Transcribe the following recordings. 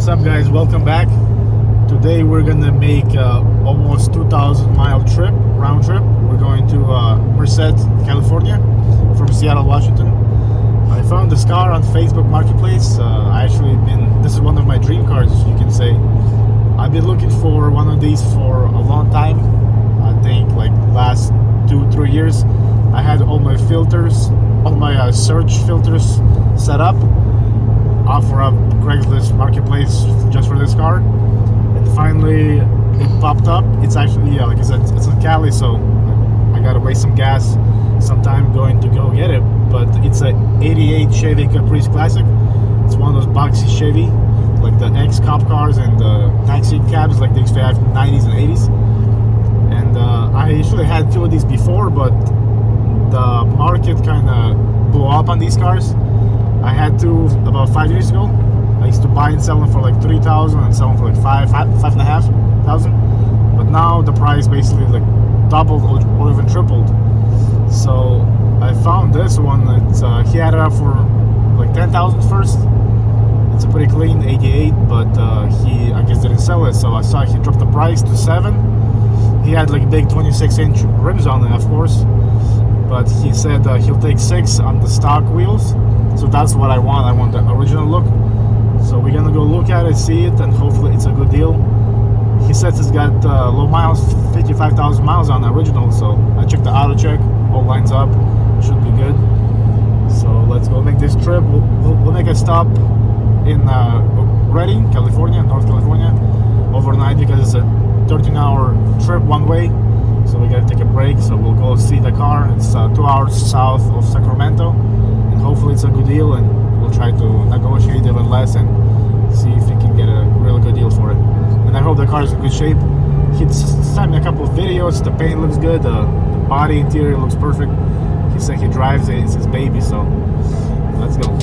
What's up, guys? Welcome back. Today we're gonna make almost 2,000 mile trip, round trip. We're going to Merced, California from Seattle, Washington. I found this car on Facebook Marketplace. This is one of my dream cars, you can say. I've been looking for one of these for a long time. I think like last 2-3 years. I had all my filters, all my search filters set up. Offer up Craigslist Marketplace just for this car, and finally it popped up. It's actually like I said, it's in Cali, so I gotta waste some gas, some time going to go get it. But it's a '88 Chevy Caprice Classic. It's one of those boxy Chevy, like the ex-cop cars and the taxi cabs, like they used to have in the 90s and 80s. And I actually had two of these before, but the market kind of blew up on these cars. I had two about 5 years ago. I used to buy and sell them for like $3,000 and sell them for like $5,500. But now the price basically like doubled or even tripled. So I found this one. He had it up for like $10,000 first. It's a pretty clean '88, but he I guess didn't sell it. So I saw he dropped the price to $7,000. He had like big 26-inch rims on it, of course. But he said he'll take 6 on the stock wheels. So that's what I want. I want the original look. So we're gonna go look at it, see it, and hopefully it's a good deal. He says it's got low miles, 55,000 miles on the original. So I checked the auto check, all lines up, should be good. So let's go make this trip. We'll make a stop in Redding, California, North California, overnight because it's a 13-hour trip one way. So we gotta take a break. So we'll go see the car. It's 2 hours south of Sacramento. Hopefully it's a good deal, and we'll try to negotiate even less and see if we can get a really good deal for it. And I hope the car is in good shape. He sent me a couple of videos. The paint looks good. The body interior looks perfect. He said he drives it. It's his baby, so let's go.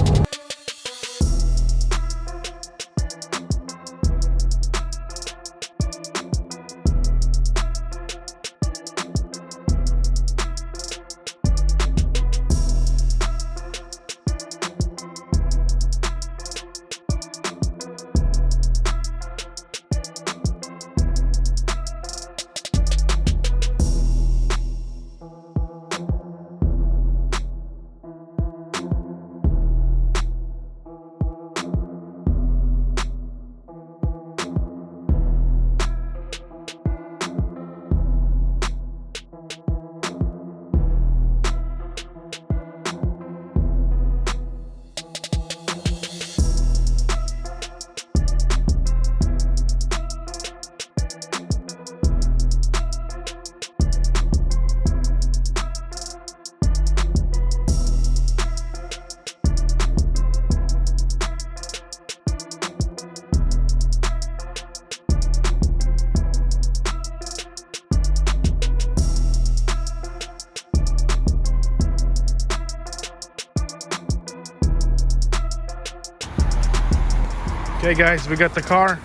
Okay guys, we got the car,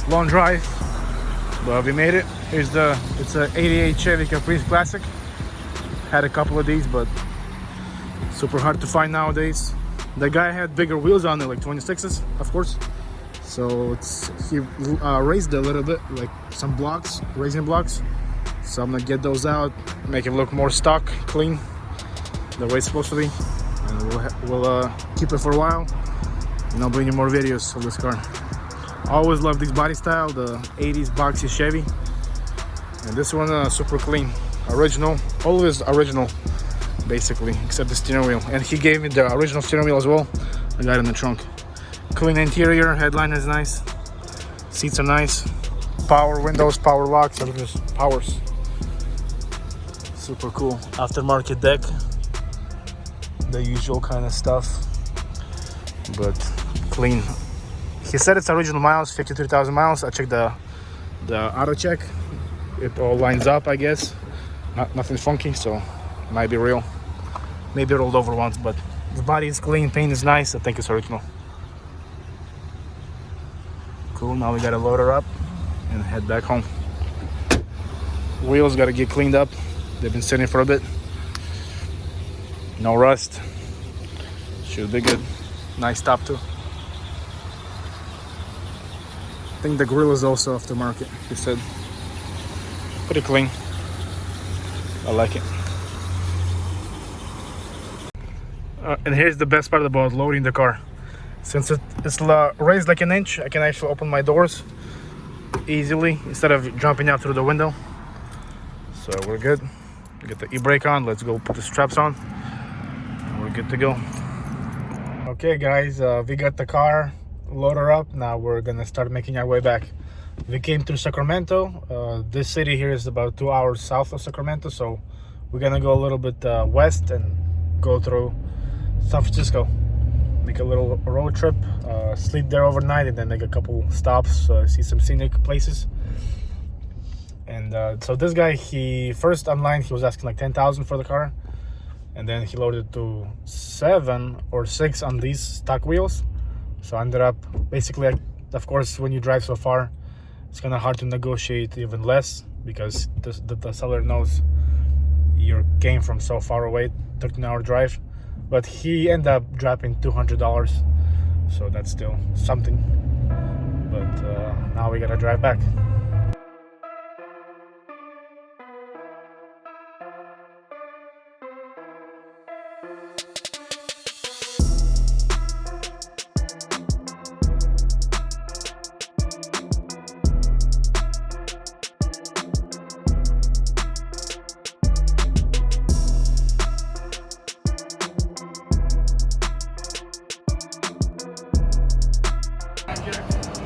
long drive, but we made it. It's a '88 Chevy Caprice Classic. Had a couple of these, but super hard to find nowadays. The guy had bigger wheels on it, like 26s, of course. So he raised it a little bit, like some blocks, raising blocks. So I'm gonna get those out, make it look more stock, clean, the way it's supposed to be. And we'll keep it for a while. And I'll bring you more videos of this car. I always love this body style, the 80s boxy Chevy. And this one super clean, original, always original, basically, except the steering wheel. And he gave me the original steering wheel as well. I got it in the trunk. Clean interior, headline is nice, seats are nice, power windows, power locks, everything just powers. Super cool. Aftermarket deck, the usual kind of stuff, but clean. He said it's original miles, 53,000 miles. I checked the auto check. It all lines up, I guess. Nothing funky, so might be real. Maybe rolled over once, but the body is clean, paint is nice. I think it's original. Cool, now we gotta load her up and head back home. Wheels gotta get cleaned up. They've been sitting for a bit. No rust. Should be good. Nice top too. think the grill is also aftermarket, he said. Pretty clean. I like it. And here's the best part about loading the car. Since it's raised like an inch, I can actually open my doors easily instead of jumping out through the window. So we're good. Get the e-brake on. Let's go put the straps on. And we're good to go. Okay guys, we got the car loaded up. Now we're gonna start making our way back. We came through Sacramento. This city here is about 2 hours south of Sacramento, so we're gonna go a little bit west and go through San Francisco. Make a little road trip, sleep there overnight, and then make a couple stops, see some scenic places. And so this guy, he first online he was asking like 10,000 for the car, and then he loaded it to 7 or 6 on these stock wheels. So I ended up basically, of course, when you drive so far, it's kind of hard to negotiate even less because the seller knows you came from so far away, 13-hour drive. But he ended up dropping $200, so that's still something. But now we gotta drive back.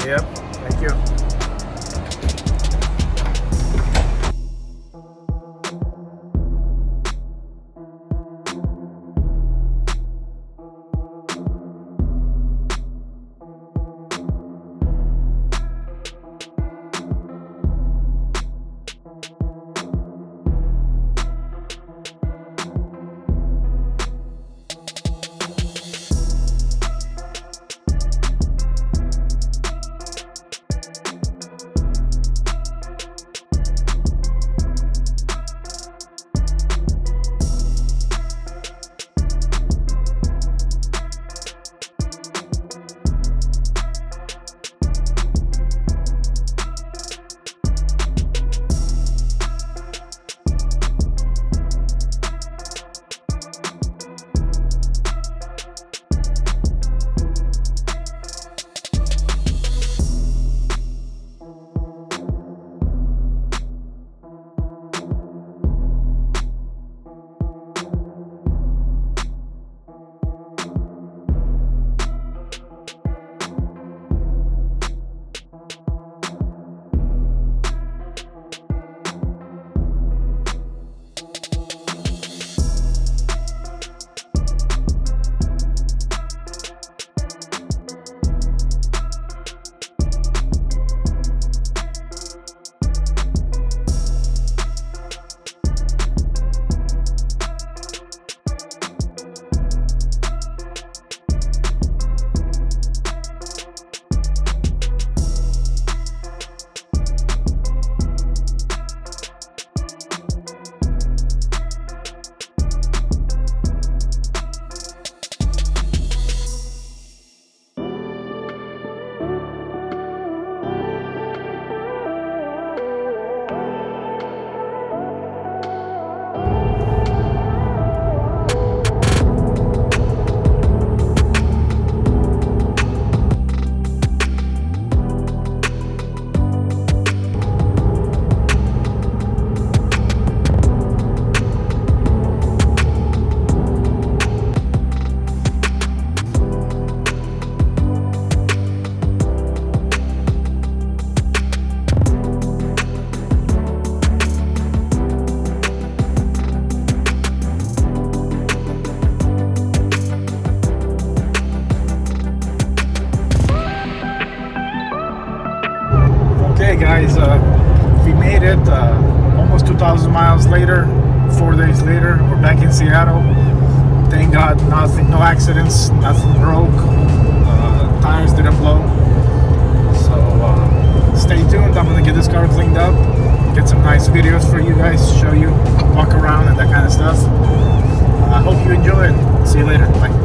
Yep, thank you. Okay guys, we made it almost 2,000 miles later, 4 days later. We're back in Seattle. Thank God, nothing, no accidents, nothing broke, tires didn't blow. So stay tuned. I'm gonna get this car cleaned up, get some nice videos for you guys, show you, walk around and that kind of stuff. I hope you enjoy it. See you later. Bye.